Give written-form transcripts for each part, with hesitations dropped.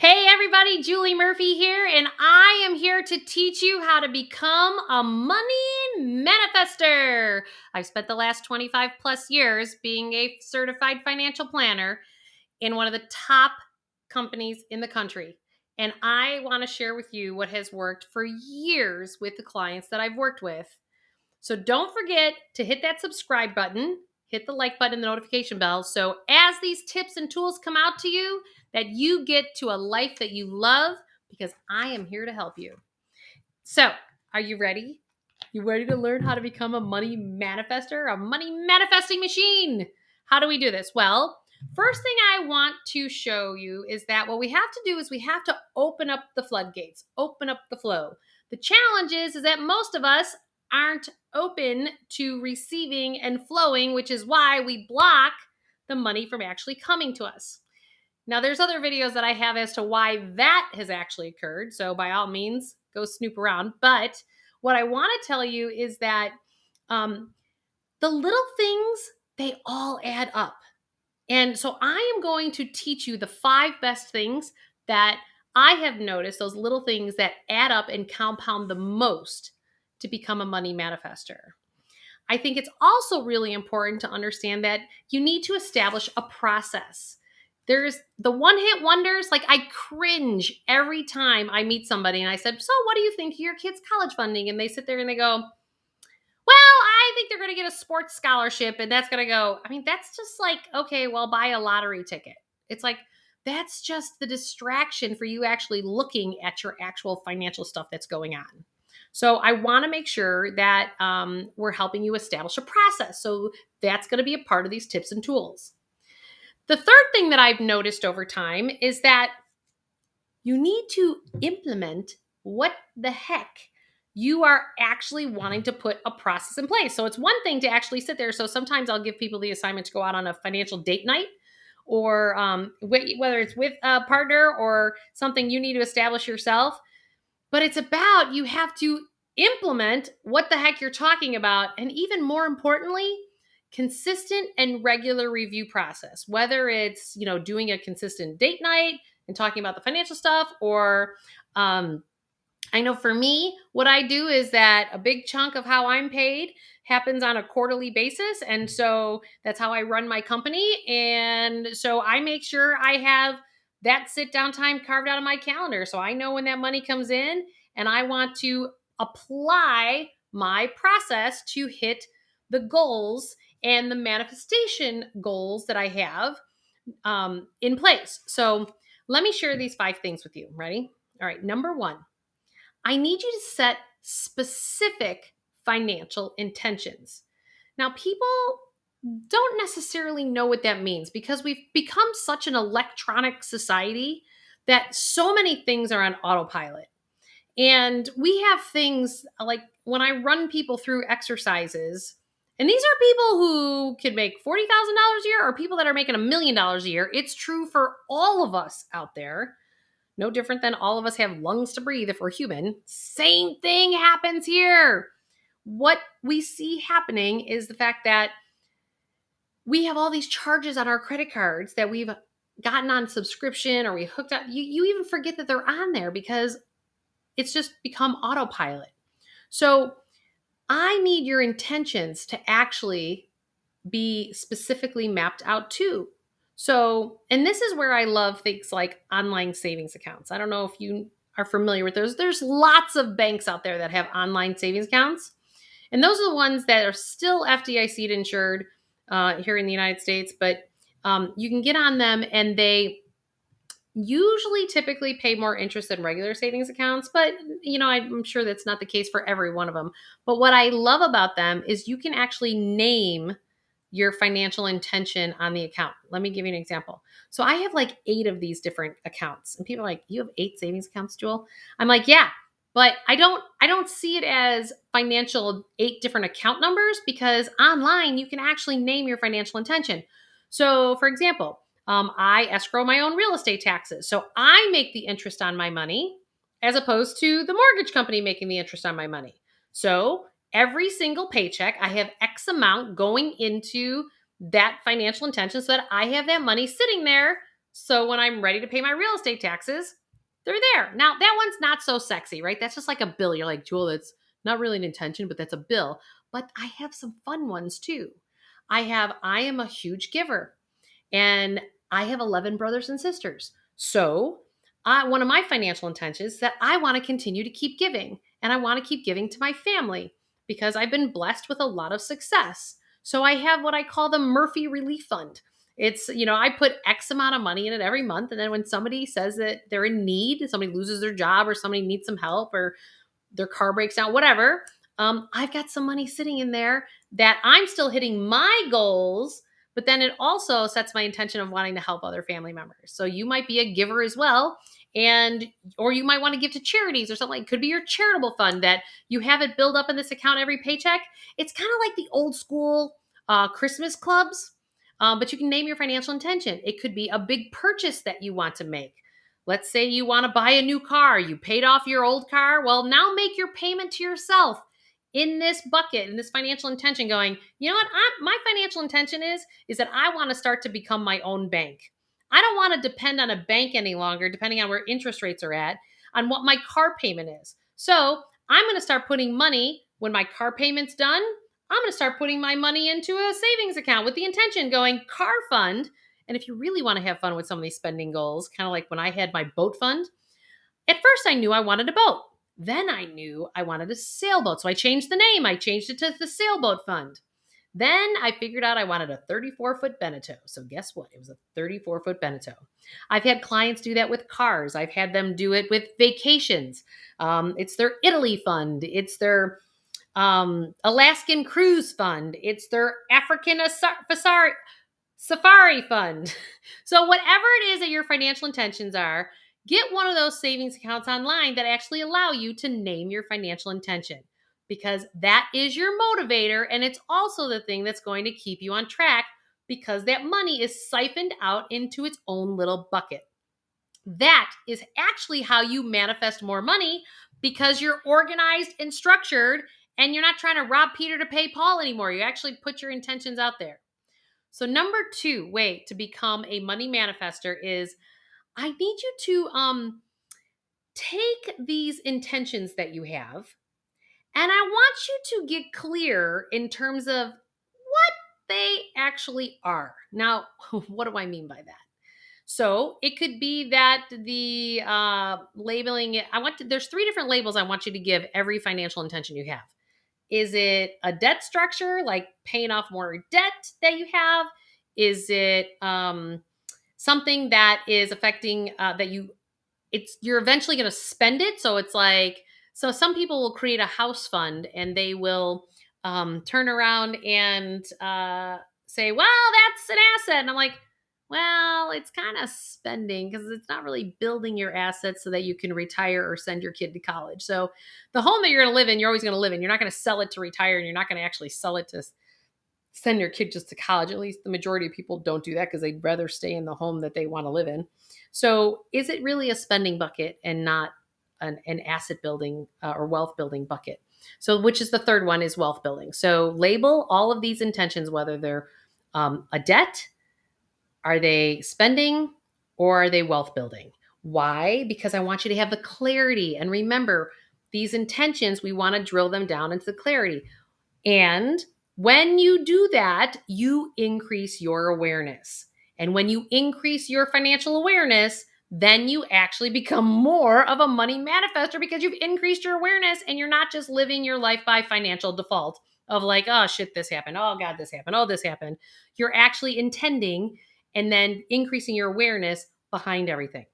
Hey everybody, Julie Murphy here, and I am here to teach you how to become a money manifester. I've spent the last 25 plus years being a certified financial planner in one of the top companies in the country. And I want to share with you what has worked for years with the clients that I've worked with. So don't forget to hit that subscribe button, hit the like button, the notification bell. So as these tips and tools come out to you, that you get to a life that you love because I am here to help you. So are you ready? You ready to learn how to become a money manifester, a money manifesting machine? How do we do this? Well, first thing I want to show you is that what we have to do is we have to open up the floodgates, open up the flow. The challenge is that most of us aren't open to receiving and flowing, which is why we block the money from actually coming to us. Now, there's other videos that I have as to why that has actually occurred. So, by all means, go snoop around. But what I want to tell you is that um, the little things, they all add up. And so, I am going to teach you the 5 best things that I have noticed, those little things that add up and compound the most to become a money manifester. I think it's also really important to understand that you need to establish a process. There's the one hit wonders. Like, I cringe every time I meet somebody and I said, "So, what do you think of your kids' college funding?" And they sit there and they go, "Well, I think they're going to get a sports scholarship and that's going to go." I mean, that's just like, okay, well, buy a lottery ticket. It's like, that's just the distraction for you actually looking at your actual financial stuff that's going on. So I want to make sure that we're helping you establish a process. So that's going to be a part of these tips and tools. The third thing that I've noticed over time is that you need to implement what the heck you are actually wanting to put a process in place. So it's one thing to actually sit there. So sometimes I'll give people the assignment to go out on a financial date night, or whether it's with a partner or something you need to establish yourself. But it's about you have to implement what the heck you're talking about. And even more importantly, consistent and regular review process, whether it's, doing a consistent date night and talking about the financial stuff, or I know for me, what I do is that a big chunk of how I'm paid happens on a quarterly basis. And so that's how I run my company. And so I make sure I have that sit down time carved out of my calendar. So I know when that money comes in and I want to apply my process to hit the goals and the manifestation goals that I have in place. So let me share these 5 things with you. Ready? All right. Number 1. I need you to set specific financial intentions. Now, people don't necessarily know what that means because we've become such an electronic society that so many things are on autopilot. And we have things like when I run people through exercises, and these are people who could make $40,000 a year or people that are making $1 million a year. It's true for all of us out there. No different than all of us have lungs to breathe if we're human. Same thing happens here. What we see happening is the fact that we have all these charges on our credit cards that we've gotten on subscription or we hooked up. You even forget that they're on there because it's just become autopilot. So I need your intentions to actually be specifically mapped out too. So, and this is where I love things like online savings accounts. I don't know if you are familiar with those. There's lots of banks out there that have online savings accounts. And those are the ones that are still FDIC insured here in the United States. But you can get on them and they usually typically pay more interest than regular savings accounts. But, I'm sure that's not the case for every one of them. But what I love about them is you can actually name your financial intention on the account. Let me give you an example. So I have like 8 of these different accounts and people are like, "You have 8 savings accounts, Jewel?" I'm like, "Yeah, but I don't see it as financial 8 different account numbers because online you can actually name your financial intention." So for example, I escrow my own real estate taxes. So I make the interest on my money as opposed to the mortgage company making the interest on my money. So every single paycheck, I have X amount going into that financial intention so that I have that money sitting there So when I'm ready to pay my real estate taxes, they're there. Now, that one's not so sexy, right? That's just like a bill. You're like, Jewel, that's not really an intention, but that's a bill. But I have some fun ones too. I am a huge giver, and I have 11 brothers and sisters. So, one of my financial intentions is that I want to continue to keep giving, and I want to keep giving to my family because I've been blessed with a lot of success. So, I have what I call the Murphy Relief Fund. I put X amount of money in it every month. And then when somebody says that they're in need, somebody loses their job or somebody needs some help or their car breaks down, whatever, I've got some money sitting in there that I'm still hitting my goals, but then it also sets my intention of wanting to help other family members. So you might be a giver as well. Or you might want to give to charities or something. It could be your charitable fund that you have it build up in this account every paycheck. It's kind of like the old school Christmas clubs, but you can name your financial intention. It could be a big purchase that you want to make. Let's say you want to buy a new car. You paid off your old car. Well, now make your payment to yourself in this bucket, in this financial intention, going, you know what? My financial intention is that I want to start to become my own bank. I don't want to depend on a bank any longer, depending on where interest rates are at, on what my car payment is. So I'm going to start putting money when my car payment's done. I'm going to start putting my money into a savings account with the intention going car fund. And if you really want to have fun with some of these spending goals, kind of like when I had my boat fund, at first I knew I wanted a boat. Then I knew I wanted a sailboat. So I changed the name. I changed it to the sailboat fund. Then I figured out I wanted a 34-foot Beneteau. So guess what? It was a 34-foot Beneteau. I've had clients do that with cars. I've had them do it with vacations. It's their Italy fund. It's their Alaskan cruise fund. It's their African safari fund. So whatever it is that your financial intentions are, get one of those savings accounts online that actually allow you to name your financial intention, because that is your motivator, and it's also the thing that's going to keep you on track because that money is siphoned out into its own little bucket. That is actually how you manifest more money, because you're organized and structured and you're not trying to rob Peter to pay Paul anymore. You actually put your intentions out there. So number 2 way to become a money manifester is I need you to take these intentions that you have, and I want you to get clear in terms of what they actually are. Now, what do I mean by that? So it could be that the labeling it. There's 3 different labels I want you to give every financial intention you have. Is it a debt structure, like paying off more debt that you have? Is it something that is affecting you're eventually going to spend it? So it's like, so some people will create a house fund and they will turn around and say, well, that's an asset. And I'm like, well, it's kind of spending because it's not really building your assets so that you can retire or send your kid to college. So the home that you're going to live in, you're always going to live in. You're not going to sell it to retire, and you're not going to actually sell it to send your kid just to college. At least the majority of people don't do that because they'd rather stay in the home that they want to live in. So is it really a spending bucket and not an asset building or wealth building bucket? So which is the third one, is wealth building. So label all of these intentions, whether they're a debt, are they spending, or are they wealth building? Why? Because I want you to have the clarity. And remember, these intentions, we want to drill them down into the clarity. And when you do that, you increase your awareness. And when you increase your financial awareness, then you actually become more of a money manifester because you've increased your awareness and you're not just living your life by financial default of like, oh shit, this happened. Oh God, this happened. Oh, this happened. You're actually intending and then increasing your awareness behind everything.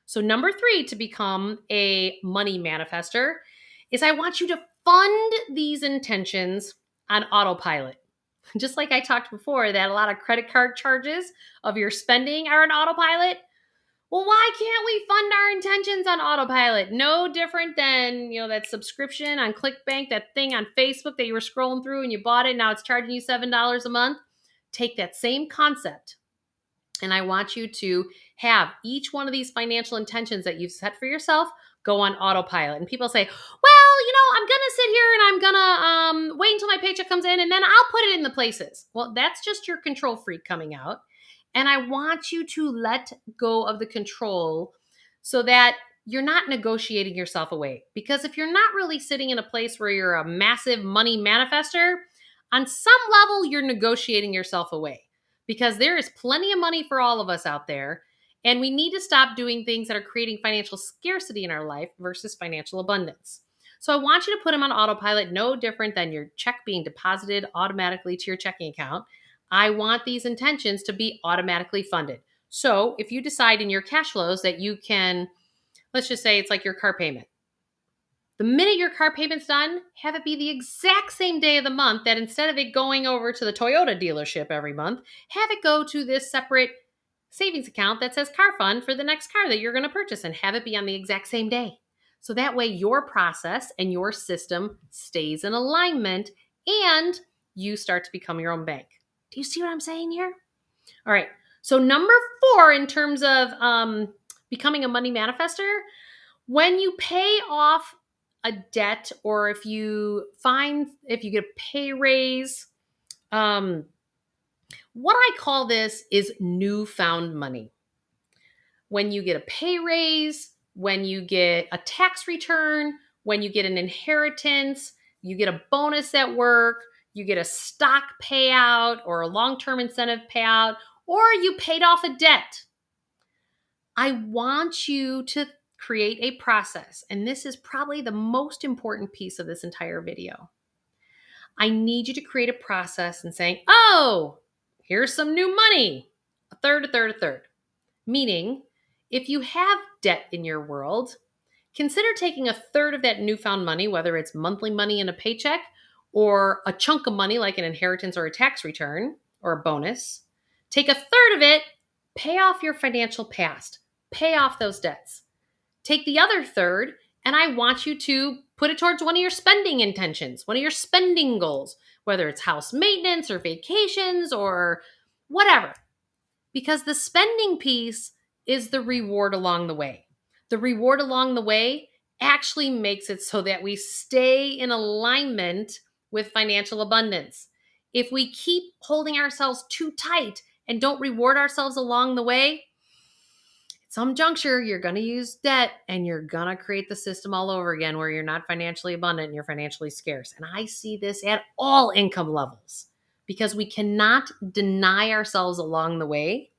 So number 3 to become a money manifester is I want you to fund these intentions on autopilot. Just like I talked before, that a lot of credit card charges of your spending are on autopilot. Well, why can't we fund our intentions on autopilot? No different than, that subscription on ClickBank, that thing on Facebook that you were scrolling through and you bought it. Now it's charging you $7 a month. Take that same concept, and I want you to have each one of these financial intentions that you've set for yourself go on autopilot. And people say, well, I'm going to sit here and I'm going to wait until my paycheck comes in and then I'll put it in the places. Well, that's just your control freak coming out. And I want you to let go of the control so that you're not negotiating yourself away. Because if you're not really sitting in a place where you're a massive money manifester, on some level, you're negotiating yourself away because there is plenty of money for all of us out there. And we need to stop doing things that are creating financial scarcity in our life versus financial abundance. So I want you to put them on autopilot, no different than your check being deposited automatically to your checking account. I want these intentions to be automatically funded. So if you decide in your cash flows that you can, let's just say it's like your car payment. The minute your car payment's done, have it be the exact same day of the month that instead of it going over to the Toyota dealership every month, have it go to this separate savings account that says car fund for the next car that you're going to purchase and have it be on the exact same day. So that way your process and your system stays in alignment and you start to become your own bank. Do you see what I'm saying here? All right. So number 4 in terms of becoming a money manifester, when you pay off a debt or if you get a pay raise, what I call this is newfound money. When you get a pay raise, when you get a tax return, when you get an inheritance, you get a bonus at work, you get a stock payout or a long-term incentive payout, or you paid off a debt. I want you to create a process, and this is probably the most important piece of this entire video. I need you to create a process and saying, oh, here's some new money, a third, a third, a third. Meaning, if you have debt in your world, consider taking a third of that newfound money, whether it's monthly money in a paycheck or a chunk of money like an inheritance or a tax return or a bonus. Take a third of it, pay off your financial past, pay off those debts. Take the other third, and I want you to put it towards one of your spending intentions, one of your spending goals, whether it's house maintenance or vacations or whatever. Because the spending piece is the reward along the way. The reward along the way actually makes it so that we stay in alignment with financial abundance. If we keep holding ourselves too tight and don't reward ourselves along the way, at some juncture, you're going to use debt and you're going to create the system all over again where you're not financially abundant and you're financially scarce. And I see this at all income levels because we cannot deny ourselves along the way.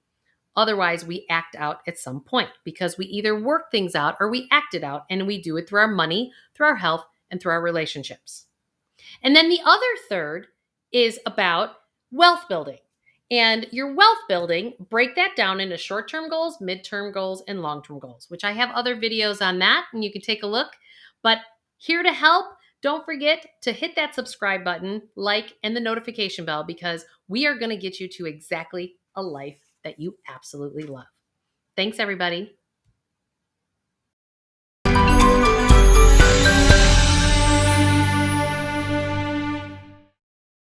Otherwise, we act out at some point because we either work things out or we act it out, and we do it through our money, through our health, and through our relationships. And then the other third is about wealth building. And your wealth building, break that down into short-term goals, mid-term goals, and long-term goals, which I have other videos on that, and you can take a look. But here to help, don't forget to hit that subscribe button, like, and the notification bell because we are going to get you to exactly a life that you absolutely love. Thanks, everybody.